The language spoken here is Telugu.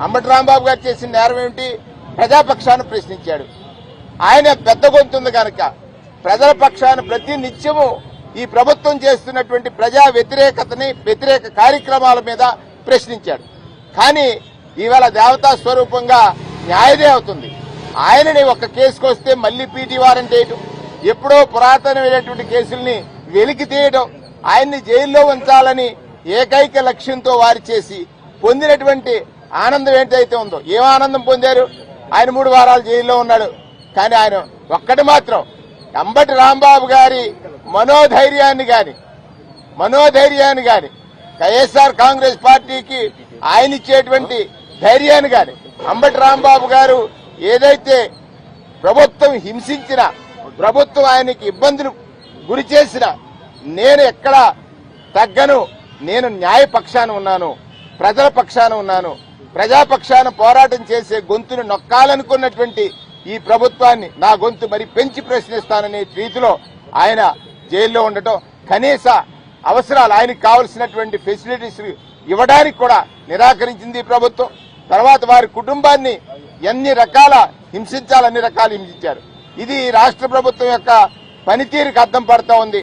అంబటి రాంబాబు గారు చేసిన నేరం ఏమిటి? ప్రజాపక్షాన్ని ప్రశ్నించాడు. ఆయన పెద్ద గొంతుంది కనుక ప్రజల పక్షాన ప్రతి నిత్యము ఈ ప్రభుత్వం చేస్తున్నటువంటి ప్రజా వ్యతిరేక కార్యక్రమాల మీద ప్రశ్నించాడు. కానీ ఇవాళ దేవతా స్వరూపంగా న్యాయదేవతుంది. ఆయనని ఒక కేసుకు వస్తే మళ్లీ పీటీ వారెంట్ వేయటం, ఎప్పుడో పురాతనమైనటువంటి కేసుల్ని వెలికి తీయడం, ఆయన్ని జైల్లో ఉంచాలని ఏకైక లక్ష్యంతో వారు చేసి పొందినటువంటి ఆనందం ఏంటైతే ఉందో, ఏం ఆనందం పొందారు? ఆయన 3 వారాలు జైల్లో ఉన్నాడు. కానీ ఆయన ఒక్కటి మాత్రం అంబటి రాంబాబు గారి మనోధైర్యాన్ని గాని వైఎస్ఆర్ కాంగ్రెస్ పార్టీకి ఆయన ఇచ్చేటువంటి ధైర్యాన్ని గాని అంబటి రాంబాబు గారు ఏదైతే ప్రభుత్వం హింసించినా, ప్రభుత్వం ఆయనకి ఇబ్బందులు గురి చేసినా నేను ఎక్కడ తగ్గను, నేను న్యాయ పక్షాన ఉన్నాను, ప్రజల పక్షాన ఉన్నాను, ప్రజాపక్షాన పోరాటం చేసే గొంతును నొక్కాలనుకున్నటువంటి ఈ ప్రభుత్వాన్ని నా గొంతు మరి పెంచి ప్రశ్నిస్తాననే రీతిలో ఆయన జైల్లో ఉండటం, కనీస అవసరాలు ఆయనకు కావలసినటువంటి ఫెసిలిటీస్ ఇవ్వడానికి కూడా నిరాకరించింది ఈ ప్రభుత్వం. తర్వాత వారి కుటుంబాన్ని ఎన్ని రకాల హింసించారు. ఇది రాష్ట్ర ప్రభుత్వం యొక్క పనితీరుకు అద్దం పడతా ఉంది.